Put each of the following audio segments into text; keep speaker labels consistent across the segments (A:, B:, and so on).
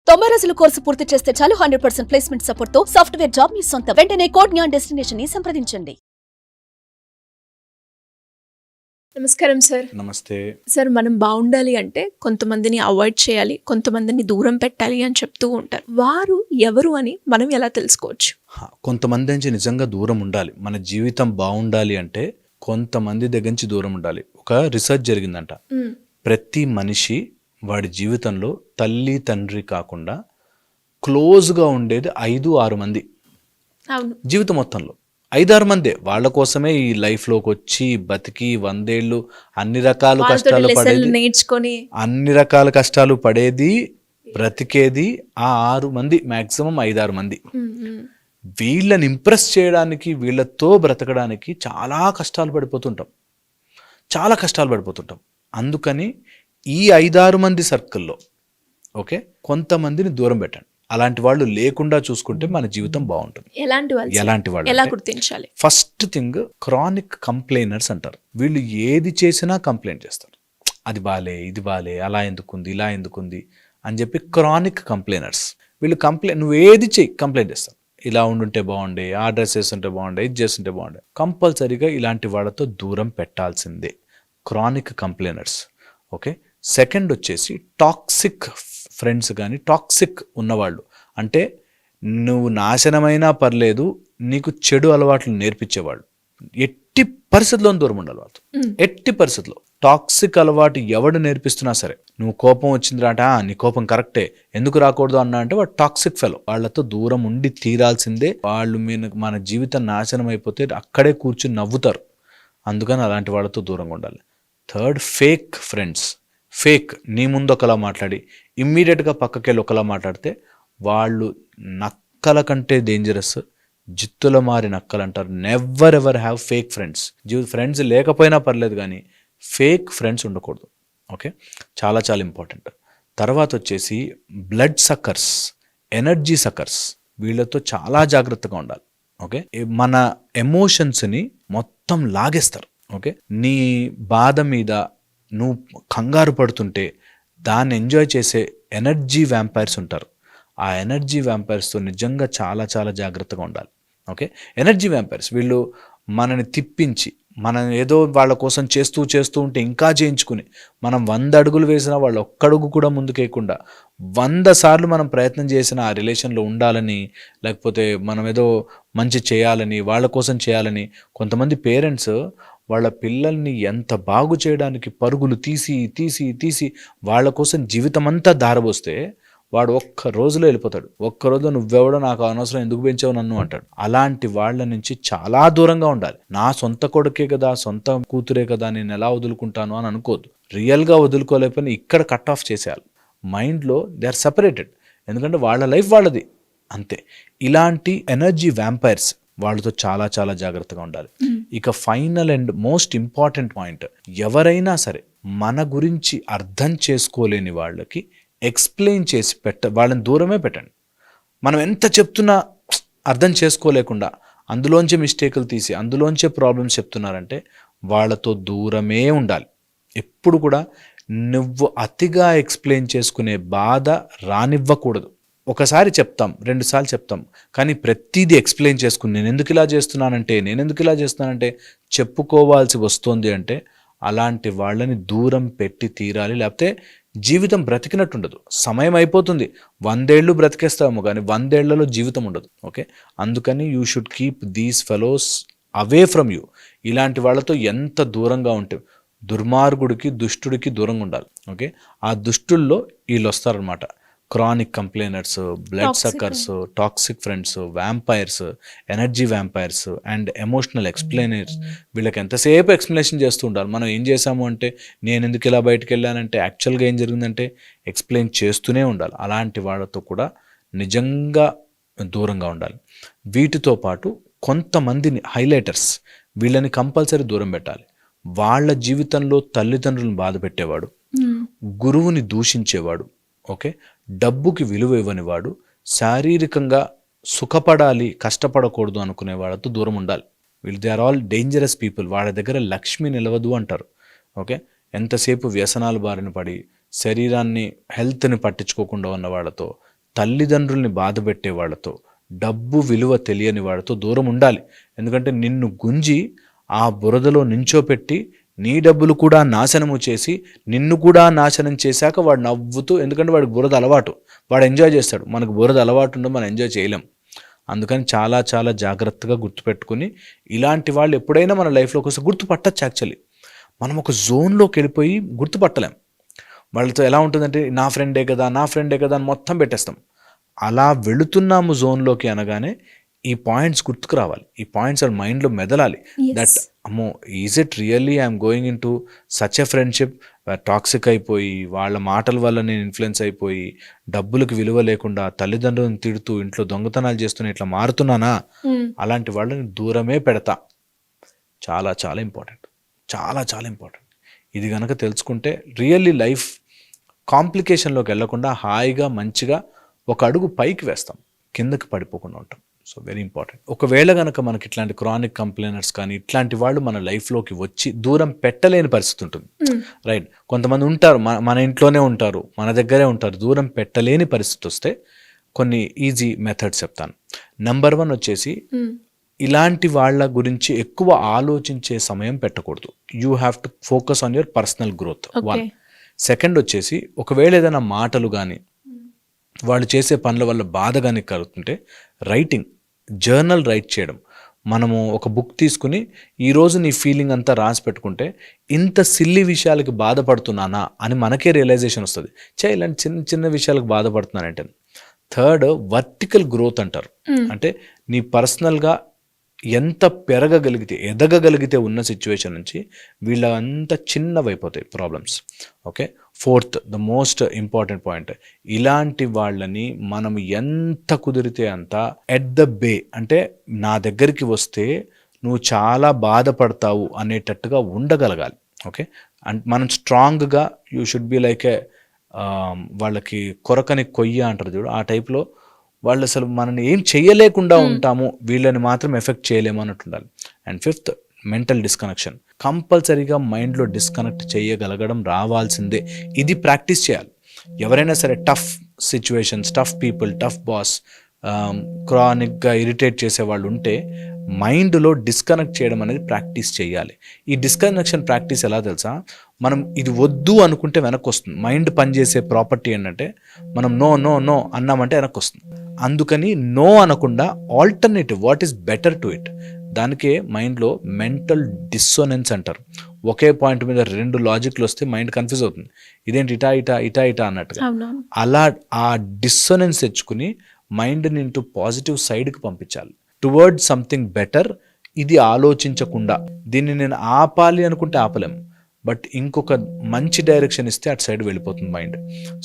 A: 90 రోజుల కోర్సు పూర్తి చేస్తే చాలు 100% ప్లేస్మెంట్ సపోర్ట్ తో సాఫ్ట్వేర్ జాబ్ మీ సొంతం. వెంటనే కోడ్ జ్ఞాన్ డెస్టినేషన్ ని సంప్రదించండి.
B: నమస్కారం సార్.
C: నమస్తే
B: సార్, మనం బాగుండాలి అంటే కొంతమందిని అవాయిడ్ చేయాలి, కొంతమందిని దూరం పెట్టాలి అని చెప్తూ ఉంటారు. వారు ఎవరు అని మనం ఎలా తెలుసుకోవచ్చు?
C: కొంతమంది నుంచి నిజంగా దూరం ఉండాలి. మన జీవితం బాగుండాలి అంటే కొంతమంది దగ్గర నుంచి దూరం ఉండాలి. ఒక రీసెర్చ్ జరిగిందంట. ప్రతి మనిషి వాడి జీవితంలో తల్లి తండ్రి కాకుండా క్లోజ్గా ఉండేది 5-6 మంది.
B: అవును,
C: జీవితం మొత్తంలో 5-6 మందే. వాళ్ళ కోసమే ఈ లైఫ్లోకి వచ్చి బతికి 100 ఏళ్ళు అన్ని రకాల కష్టాలు పడేది,
B: నేర్చుకొని
C: అన్ని రకాల కష్టాలు పడేది, బ్రతికేది ఆ 6 మంది, మ్యాక్సిమం 5-6 మంది. వీళ్ళని ఇంప్రెస్ చేయడానికి, వీళ్ళతో బ్రతకడానికి చాలా కష్టాలు పడిపోతుంటాం. అందుకని ఈ 5-6 మంది సర్కిల్లో కొంతమందిని దూరం పెట్టండి. అలాంటి వాళ్ళు లేకుండా చూసుకుంటే మన జీవితం బాగుంటుంది. ఎలాంటి వాళ్ళు
B: ఎలా గుర్తించాలి?
C: ఫస్ట్ థింగ్, క్రానిక్ కంప్లైనర్స్ అంటారు. వీళ్ళు ఏది చేసినా కంప్లైంట్ చేస్తారు. అది బాలే, ఇది బాలే, అలా ఎందుకుంది, ఇలా ఎందుకుంది అని చెప్పి క్రానిక్ కంప్లైనర్స్. వీళ్ళు నువ్వు ఏది చెయ్యి కంప్లైంట్ చేస్తారు. ఇలా ఉండుంటే బాగుండే, ఆ డ్రెస్ వేస్తుంటే బాగుండే, ఇది చేస్తుంటే బాగుండే. కంపల్సరీగా ఇలాంటి వాళ్ళతో దూరం పెట్టాల్సిందే, క్రానిక్ కంప్లైనర్స్. సెకండ్ వచ్చేసి టాక్సిక్ ఫ్రెండ్స్ కానీ టాక్సిక్ ఉన్నవాళ్ళు. అంటే నువ్వు నాశనమైనా పర్లేదు, నీకు చెడు అలవాట్లు నేర్పించేవాళ్ళు. ఎట్టి పరిస్థితుల్లో దూరం ఉండాలి వాళ్ళతో. ఎట్టి పరిస్థితుల్లో టాక్సిక్ అలవాటు ఎవడు నేర్పిస్తున్నా సరే, నువ్వు కోపం వచ్చిందిరాట, నీ కోపం కరెక్టే, ఎందుకు రాకూడదు అన్నా అంటే వాడు టాక్సిక్ ఫెలో. వాళ్ళతో దూరం ఉండి తీరాల్సిందే. వాళ్ళు మన జీవితం నాశనం అయిపోతే అక్కడే కూర్చుని నవ్వుతారు. అందుకని అలాంటి వాళ్ళతో దూరంగా ఉండాలి. Third, fake friends. ఫేక్, నీ ముందు ఒకలా మాట్లాడి ఇమ్మీడియట్గా పక్కకెళ్ళి ఒకలా మాట్లాడితే వాళ్ళు నక్కల కంటే డేంజరస్. జిత్తుల మారి నక్కలు అంటారు. Never ever have fake friends. Friends లేకపోయినా పర్లేదు కానీ ఫేక్ ఫ్రెండ్స్ ఉండకూడదు. చాలా చాలా ఇంపార్టెంట్. తర్వాత వచ్చేసి బ్లడ్ సక్కర్స్, ఎనర్జీ సక్కర్స్. వీళ్ళతో చాలా జాగ్రత్తగా ఉండాలి. మన ఎమోషన్స్ని మొత్తం లాగేస్తారు. నీ బాధ మీద నువ్వు కంగారు పడుతుంటే దాన్ని ఎంజాయ్ చేసే ఎనర్జీ వ్యాంపైర్స్ ఉంటారు. ఆ ఎనర్జీ వ్యాంపైర్స్తో నిజంగా చాలా చాలా జాగ్రత్తగా ఉండాలి. ఎనర్జీ వ్యాంపైర్స్ వీళ్ళు మనని తిప్పించి, మనం ఏదో వాళ్ళ కోసం చేస్తూ ఉంటే ఇంకా చేయించుకుని, మనం 100 అడుగులు వేసినా వాళ్ళు ఒక్కడుగు కూడా ముందుకేయకుండా 100 సార్లు మనం ప్రయత్నం చేసిన ఆ రిలేషన్లో ఉండాలని, లేకపోతే మనం ఏదో మంచి చేయాలని, వాళ్ళ కోసం చేయాలని. కొంతమంది పేరెంట్స్ వాళ్ళ పిల్లల్ని ఎంత బాగు చేయడానికి పరుగులు తీసి వాళ్ళ కోసం జీవితం అంతా దారబోస్తే వాడు ఒక్క రోజులో వెళ్ళిపోతాడు. ఒక్క రోజులో నువ్వెవడో, నాకు అనవసరం, ఎందుకు పెంచావు నన్ను అంటాడు. అలాంటి వాళ్ళ నుంచి చాలా దూరంగా ఉండాలి. నా సొంత కొడుకే కదా, సొంత కూతురే కదా, నేను ఎలా వదులుకుంటాను అని అనుకోవద్దు. రియల్గా వదులుకోలేకపోయినా ఇక్కడ కట్ ఆఫ్ చేసేయాలి. మైండ్లో దే ఆర్ సపరేటెడ్. ఎందుకంటే వాళ్ళ లైఫ్ వాళ్ళది, అంతే. ఇలాంటి ఎనర్జీ వ్యాంపైర్స్, వాళ్ళతో చాలా చాలా జాగ్రత్తగా ఉండాలి. ఇక final and most important point, ఎవరైనా సరే మన గురించి అర్థం చేసుకోలేని వాళ్ళకి ఎక్స్ప్లెయిన్ చేసి వాళ్ళని దూరమే పెట్టండి. మనం ఎంత చెప్తున్నా అర్థం చేసుకోలేకుండా అందులోంచే మిస్టేకులు తీసి అందులోంచే ప్రాబ్లమ్స్ చెప్తున్నారంటే వాళ్ళతో దూరమే ఉండాలి. ఎప్పుడు కూడా నువ్వు అతిగా ఎక్స్ప్లెయిన్ చేసుకునే బాధ రానివ్వకూడదు. ఒకసారి చెప్తాం, 2 సార్లు చెప్తాం, కానీ ప్రతిదీ ఎక్స్ప్లెయిన్ చేసుకుని నేను ఎందుకు ఇలా చేస్తున్నానంటే చెప్పుకోవాల్సి వస్తుంది అంటే అలాంటి వాళ్ళని దూరం పెట్టి తీరాలి. లేకపోతే జీవితం బ్రతికినట్టుండదు. సమయం అయిపోతుంది. 100 ఏళ్ళు బ్రతికేస్తాము కానీ 100 ఏళ్లలో జీవితం ఉండదు. అందుకని you should keep these fellows away from you. ఇలాంటి వాళ్ళతో ఎంత దూరంగా ఉంటే, దుర్మార్గుడికి దుష్టుడికి దూరంగా ఉండాలి. ఆ దుష్టుల్లో వీళ్ళు వస్తారనమాట. Chronic complainers, blood suckers, toxic friends, vampires, energy vampires and emotional explainers. వీళ్ళకి ఎంతసేపు ఎక్స్ప్లెనేషన్ చేస్తూ ఉండాలి. మనం ఏం చేసాము అంటే, నేను ఎందుకు ఇలా బయటకు వెళ్ళానంటే యాక్చువల్గా ఏం జరిగిందంటే ఎక్స్ప్లెయిన్ చేస్తూనే ఉండాలి. అలాంటి వాళ్ళతో కూడా నిజంగా దూరంగా ఉండాలి. వీటితో పాటు కొంతమందిని హైలైటర్స్, వీళ్ళని కంపల్సరీ దూరం పెట్టాలి. వాళ్ళ జీవితంలో తల్లిదండ్రులను బాధ పెట్టేవాడు, గురువుని దూషించేవాడు, డబ్బుకి విలువ ఇవ్వనివాడు, శారీరకంగా సుఖపడాలి కష్టపడకూడదు అనుకునే వాళ్ళతో దూరం ఉండాలి. వీళ్ళు they are all dangerous people. వాళ్ళ దగ్గర లక్ష్మి నిలవదు అంటారు. ఎంతసేపు వ్యసనాలు బారిన పడి శరీరాన్ని, హెల్త్ని పట్టించుకోకుండా ఉన్న వాళ్ళతో తల్లిదండ్రుల్ని బాధ పెట్టే వాళ్ళతో, డబ్బు విలువ తెలియని వాళ్ళతో దూరం ఉండాలి. ఎందుకంటే నిన్ను గుంజి ఆ బురదలో నించోపెట్టి నీ డబ్బులు కూడా నాశనము చేసి నిన్ను కూడా నాశనం చేశాక వాడు నవ్వుతూ, ఎందుకంటే వాడికి బురద అలవాటు, వాడు ఎంజాయ్ చేస్తాడు. మనకు బురద అలవాటు ఉండదు, మనం ఎంజాయ్ చేయలేం. అందుకని చాలా చాలా జాగ్రత్తగా గుర్తుపెట్టుకుని ఇలాంటి వాళ్ళు ఎప్పుడైనా మన లైఫ్లోకి వస్తే గుర్తుపట్టచ్చు. యాక్చువల్లీ మనం ఒక జోన్లోకి వెళ్ళిపోయి గుర్తుపట్టలేం. వాళ్ళతో ఎలా ఉంటుందంటే నా ఫ్రెండే కదా అని మొత్తం పెట్టేస్తాం. అలా వెళుతున్నాము జోన్లోకి అనగానే ఈ పాయింట్స్ గుర్తుకు రావాలి, ఈ పాయింట్స్ వాళ్ళ మైండ్లో మెదలాలి. దట్ అమ్మో, is it really I'm going in to such a friendship toxic అయిపోయి, వాళ్ళ మాటల వల్ల నేను ఇన్ఫ్లుయెన్స్ అయిపోయి, డబ్బులకు విలువ లేకుండా తల్లిదండ్రులను తిడుతూ ఇంట్లో దొంగతనాలు చేస్తూనే ఇట్లా మారుతున్నానా? అలాంటి వాళ్ళని దూరమే పెడతా. చాలా చాలా ఇంపార్టెంట్, చాలా చాలా ఇంపార్టెంట్. ఇది కనుక తెలుసుకుంటే రియల్లీ లైఫ్ కాంప్లికేషన్లోకి వెళ్లకుండా హాయిగా మంచిగా ఒక అడుగు పైకి వేస్తాం, కిందకి పడిపోకుండా ఉంటాం. So very important. ఒకవేళ కనుక మనకి ఇట్లాంటి క్రానిక్ కంప్లైనర్స్ కానీ ఇట్లాంటి వాళ్ళు మన లైఫ్లోకి వచ్చి దూరం పెట్టలేని పరిస్థితి ఉంటుంది, రైట్? కొంతమంది ఉంటారు మన ఇంట్లోనే ఉంటారు, మన దగ్గరే ఉంటారు, దూరం పెట్టలేని పరిస్థితి వస్తే కొన్ని ఈజీ మెథడ్స్ చెప్తాను. నెంబర్ 1 వచ్చేసి ఇలాంటి వాళ్ళ గురించి ఎక్కువ ఆలోచించే సమయం పెట్టకూడదు. You have to focus on your personal growth. 1. Second వచ్చేసి ఒకవేళ ఏదైనా మాటలు కానీ వాళ్ళు చేసే పనుల వల్ల బాధ కానీ కలుగుతుంటే రైటింగ్, జర్నల్ రైట్ చేయడం. మనము ఒక బుక్ తీసుకుని ఈరోజు నీ ఫీలింగ్ అంతా రాసి పెట్టుకుంటే ఇంత సిల్లీ విషయాలకి బాధపడుతున్నానా అని మనకే రియలైజేషన్ వస్తుంది. ఇలాంటి చిన్న చిన్న విషయాలకు బాధపడుతున్నానంటే. 3, వర్టికల్ గ్రోత్ అంటారు. అంటే నీ పర్సనల్గా ఎంత ఎదగగలిగితే ఉన్న సిచ్యువేషన్ నుంచి వీళ్ళంతా చిన్నవైపోతాయి problems. Okay. 4th, the most important point, ఇలాంటి వాళ్ళని మనం ఎంత కుదిరితే అంత ఎట్ ద బే, అంటే నా దగ్గరికి వస్తే నువ్వు చాలా బాధపడతావు అనేటట్టుగా ఉండగలగాలి. ఓకే. అండ్ మనం స్ట్రాంగ్గా యూ షుడ్ బి లైక్ ఏ వాళ్ళకి కొరకని కొయ్య అంటారు చూడు, ఆ టైప్లో వాళ్ళు అసలు మనల్ని ఏం చేయలేకుండా ఉంటాము, వీళ్ళని మాత్రం ఎఫెక్ట్ చేయలేము అన్నట్టు ఉండాలి. And 5th, mental disconnection. కంపల్సరీగా మైండ్లో డిస్కనెక్ట్ చేయగలగడం రావాల్సిందే. ఇది ప్రాక్టీస్ చేయాలి. ఎవరైనా సరే tough situations, tough people, tough boss, క్రానిక్గా ఇరిటేట్ చేసే వాళ్ళు ఉంటే మైండ్లో డిస్కనెక్ట్ చేయడం అనేది ప్రాక్టీస్ చేయాలి. ఈ డిస్కనెక్షన్ ప్రాక్టీస్ ఎలా తెలుసా? మనం ఇది వద్దు అనుకుంటే వెనక్కి వస్తుంది. మైండ్ పనిచేసే ప్రాపర్టీ ఏంటంటే మనం నో నో నో అన్నామంటే వెనక్కి వస్తుంది. అందుకని నో అనకుండా alternative, what is better to it, దానికే మైండ్లో మెంటల్ డిస్సోనెన్స్ అంటారు. ఒకే పాయింట్ మీద 2 లాజిక్లు వస్తే మైండ్ కన్ఫ్యూజ్ అవుతుంది, ఇదేంటి ఇటా ఇటా ఇటా ఇటా అన్నట్టుగా. అలా ఆ డిస్సోనెన్స్ తెచ్చుకుని మైండ్ని ఇంటూ పాజిటివ్ సైడ్కి పంపించాలి, టువర్డ్ సంథింగ్ బెటర్. ఇది ఆలోచించకుండా దీన్ని నేను ఆపాలి అనుకుంటే ఆపలేము, బట్ ఇంకొక మంచి డైరెక్షన్ ఇస్తే అటు సైడ్ వెళ్ళిపోతుంది మైండ్.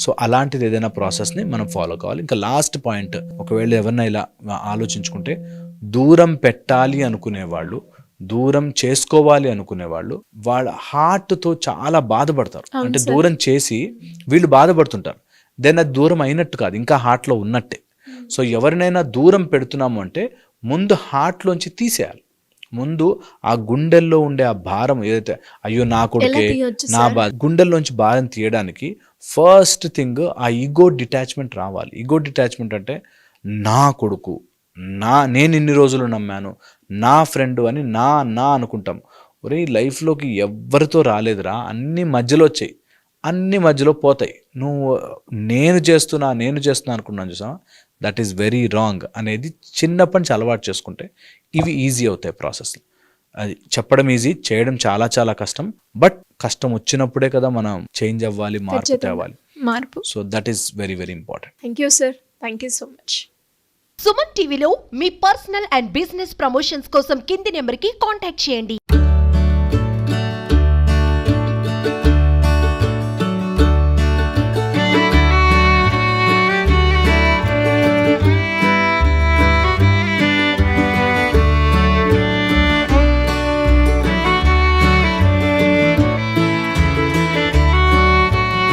C: సో అలాంటిది ఏదైనా ప్రాసెస్ని మనం ఫాలో కావాలి. ఇంకా లాస్ట్ పాయింట్, ఒకవేళ ఎవరినైనా ఇలా ఆలోచించుకుంటే దూరం పెట్టాలి అనుకునేవాళ్ళు, దూరం చేసుకోవాలి అనుకునేవాళ్ళు వాళ్ళ హార్ట్తో చాలా బాధపడతారు. అంటే దూరం చేసి వీళ్ళు బాధపడుతుంటారు, దెన్ అది దూరం అయినట్టు కాదు, ఇంకా హార్ట్లో ఉన్నట్టే. సో ఎవరినైనా దూరం పెడుతున్నాము అంటే ముందు హార్ట్లోంచి తీసేయాలి. ముందు ఆ గుండెల్లో ఉండే ఆ భారం ఏదైతే, అయ్యో నా కొడుకే నా గుండెల్లోంచి భారం తీయడానికి ఫస్ట్ థింగ్ ఆ ఈగో డిటాచ్మెంట్ రావాలి. ఈగో డిటాచ్మెంట్ అంటే నా కొడుకు, నేను ఇన్ని రోజులు నమ్మాను, నా ఫ్రెండ్ అని నా అనుకుంటాం. ఒరే లైఫ్లోకి ఎవరితో రాలేదురా, అన్ని మధ్యలో వచ్చాయి, అన్ని మధ్యలో పోతాయి. నువ్వు నేను చేస్తున్నా అనుకున్నాను చూసా, దట్ ఈస్ వెరీ రాంగ్ అనేది చిన్నప్పటి నుంచి అలవాటు చేసుకుంటే ఇవి ఈజీ అవుతాయి ప్రాసెస్. అది చెప్పడం ఈజీ, చేయడం చాలా చాలా కష్టం. బట్ కష్టం వచ్చినప్పుడే కదా మనం చేంజ్ అవ్వాలి, మార్పు తేవాలి. So that is very very important.
B: Thank you sir, thank you so much.
D: Suman టీవీలో మీ పర్సనల్ అండ్ బిజినెస్ ప్రమోషన్స్ కోసం కింది నెంబర్కి కాంటాక్ట్ చేయండి.